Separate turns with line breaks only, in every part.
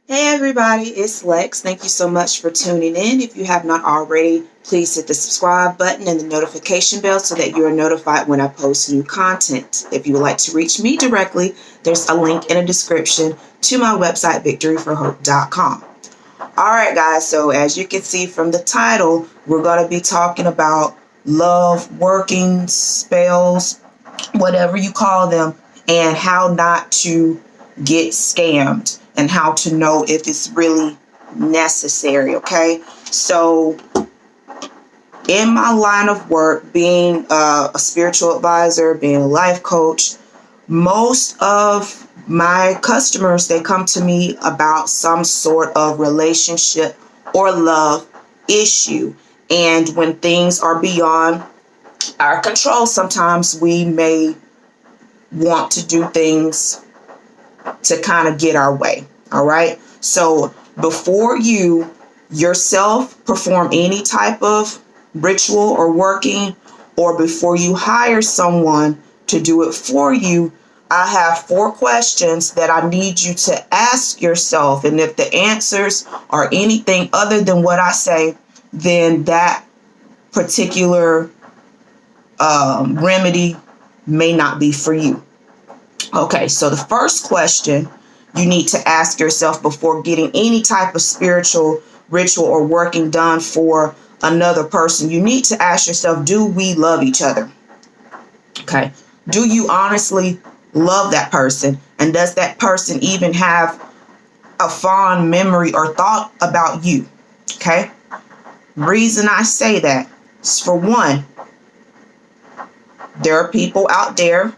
Hey everybody, it's Lex. Thank you so much for tuning in. If you have not already, please hit the subscribe button and the notification bell so that you are notified when I post new content. If you would like to reach me directly, there's a link in the description to my website, victoryforhope.com. Alright guys, so as you can see from the title, we're going to be talking about love, working, spells, whatever you call them, and how not to get scammed and how to know if it's really necessary. Okay, so in my line of work, being a spiritual advisor, being a life coach, most of my customers, they come to me about some sort of relationship or love issue. And when things are beyond our control, sometimes we may want to do things to kind of get our way. All right. So before you yourself perform any type of ritual or working, or before you hire someone to do it for you, I have 4 questions that I need you to ask yourself. And if the answers are anything other than what I say, then that particular remedy may not be for you. Okay, so the first question you need to ask yourself before getting any type of spiritual ritual or working done for another person, you need to ask yourself, do we love each other? Okay, do you honestly love that person? And does that person even have a fond memory or thought about you? Okay, reason I say that is, for one, there are people out there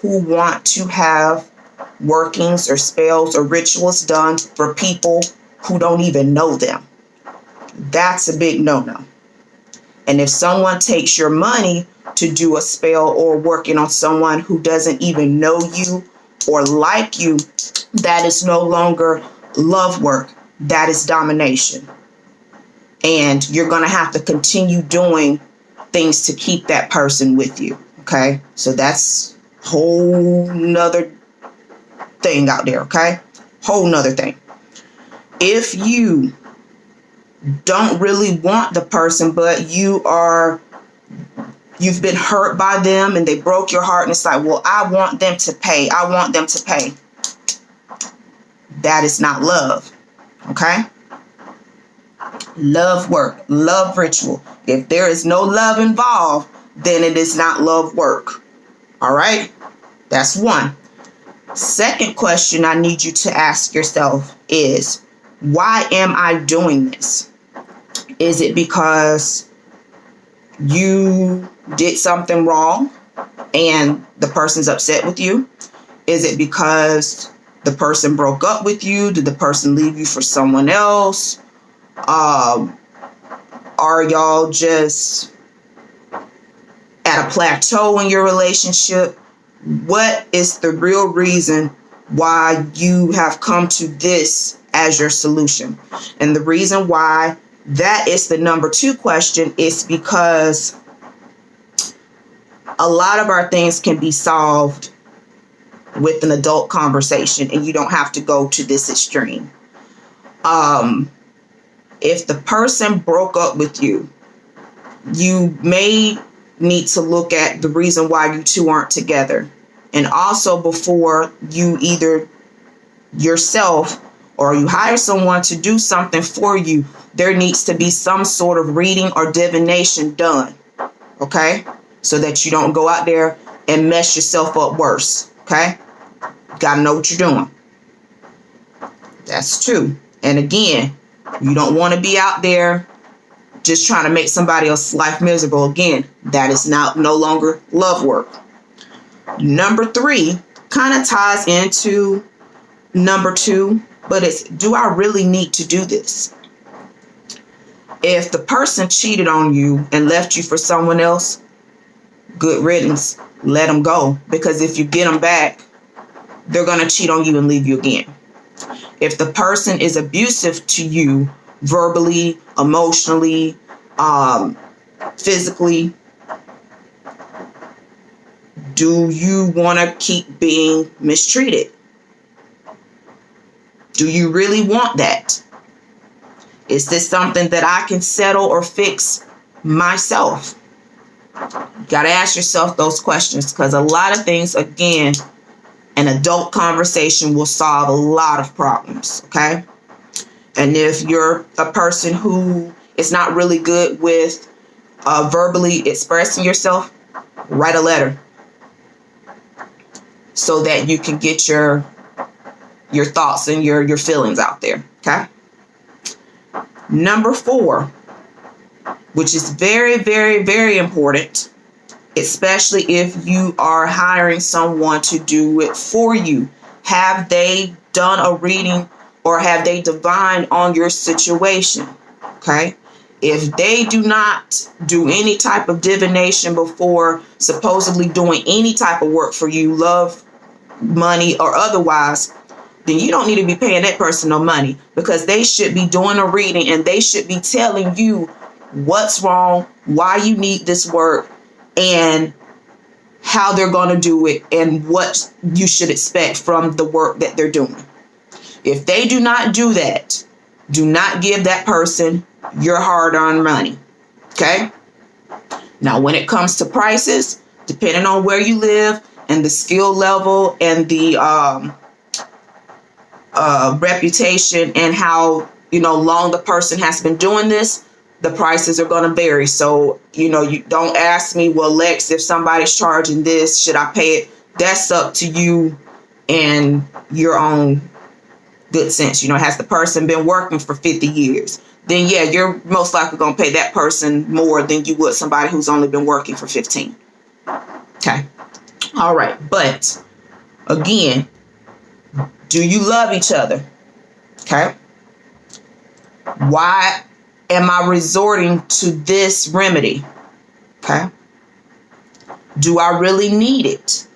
who want to have workings or spells or rituals done for people who don't even know them. That's a big no-no. And if someone takes your money to do a spell or working on someone who doesn't even know you or like you, that is no longer love work. That is domination. And you're going to have to continue doing things to keep that person with you. Okay? So that's whole nother thing out there. Okay? Whole nother thing. If you don't really want the person, but you've been hurt by them and they broke your heart, and it's like, well, I want them to pay. I want them to pay. That is not love. Okay? Love work, love ritual. If there is no love involved, then it is not love work. All right? That's one. Second question I need you to ask yourself is, why am I doing this? Is it because you did something wrong and the person's upset with you? Is it because the person broke up with you? Did the person leave you for someone else? Are y'all just at a plateau in your relationship? What is the real reason why you have come to this as your solution? And the reason why that is the number 2 question is because a lot of our things can be solved with an adult conversation, and you don't have to go to this extreme. If the person broke up with you, you may need to look at the reason why you two aren't together. And also, before you either yourself or you hire someone to do something for you, there needs to be some sort of reading or divination done. Okay? So that you don't go out there and mess yourself up worse. Okay? Gotta know what you're doing. That's 2. And again, you don't want to be out there just trying to make somebody else's life miserable. Again, that is no longer love work. Number 3 kind of ties into number 2, but it's, do I really need to do this? If the person cheated on you and left you for someone else, good riddance. Let them go. Because if you get them back, they're going to cheat on you and leave you again. If the person is abusive to you, verbally, emotionally, physically, do you want to keep being mistreated? Do you really want that? Is this something that I can settle or fix myself? You got to ask yourself those questions, because a lot of things, again, an adult conversation will solve a lot of problems, okay? And if you're a person who is not really good with verbally expressing yourself, write a letter so that you can get your thoughts and your feelings out there, okay? Number 4, which is very, very, very important, especially if you are hiring someone to do it for you. Have they done a reading or have they divined on your situation? Okay. If they do not do any type of divination before supposedly doing any type of work for you, love, money, or otherwise, then you don't need to be paying that person no money, because they should be doing a reading and they should be telling you what's wrong, why you need this work, and how they're going to do it, and what you should expect from the work that they're doing. If they do not do that, do not give that person your hard-earned money. Okay? Now, when it comes to prices, depending on where you live and the skill level and the reputation and how long the person has been doing this, the prices are going to vary. So, you don't ask me, well, Lex, if somebody's charging this, should I pay it? That's up to you and your own good sense. Has the person been working for 50 years? Then, yeah, you're most likely going to pay that person more than you would somebody who's only been working for 15. Okay. All right. But again, do you love each other? Okay. Why am I resorting to this remedy? Okay. Do I really need it?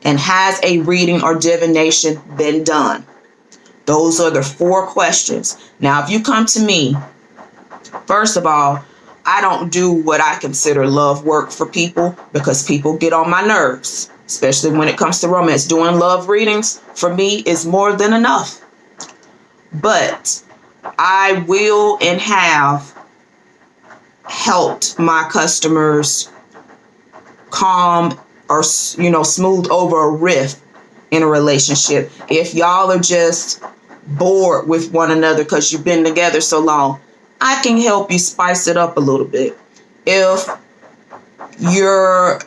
And has a reading or divination been done? Those are the 4 questions. Now, if you come to me, first of all, I don't do what I consider love work for people, because people get on my nerves, especially when it comes to romance. Doing love readings for me is more than enough. But I will and have helped my customers calm or, smooth over a rift in a relationship. If y'all are just bored with one another because you've been together so long, I can help you spice it up a little bit. If you're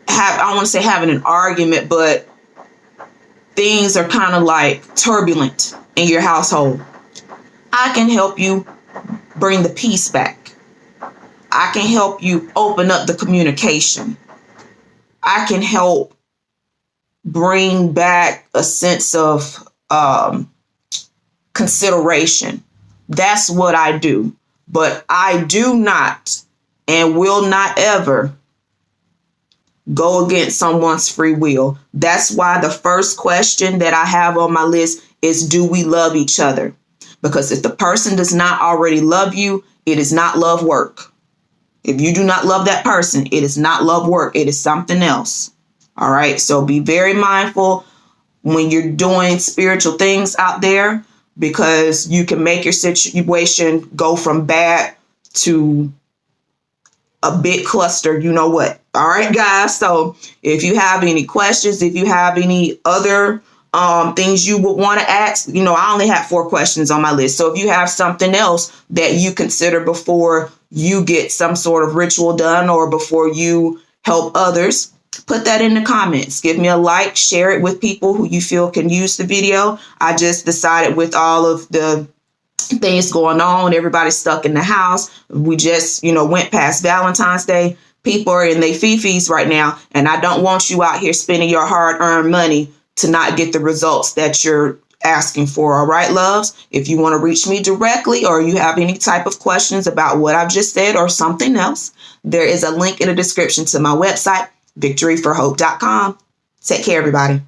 I don't want to say having an argument, but things are kind of like turbulent in your household, I can help you bring the peace back. I can help you open up the communication. I can help bring back a sense of consideration. That's what I do. But I do not and will not ever go against someone's free will. That's why the first question that I have on my list is, do we love each other? Because if the person does not already love you, it is not love work. If you do not love that person, it is not love work. It is something else. All right. So be very mindful when you're doing spiritual things out there, because you can make your situation go from bad to a big cluster. You know what? All right, guys. So if you have any questions, if you have any other things you would want to ask, I only have 4 questions on my list. So if you have something else that you consider before you get some sort of ritual done or before you help others, put that in the comments. Give me a like, share it with people who you feel can use the video. I just decided, with all of the things going on, everybody's stuck in the house. We just, went past Valentine's Day. People are in their fifis right now, and I don't want you out here spending your hard-earned money to not get the results that you're asking for. All right, loves? If you want to reach me directly, or you have any type of questions about what I've just said or something else, there is a link in the description to my website, victoryforhope.com. Take care, everybody.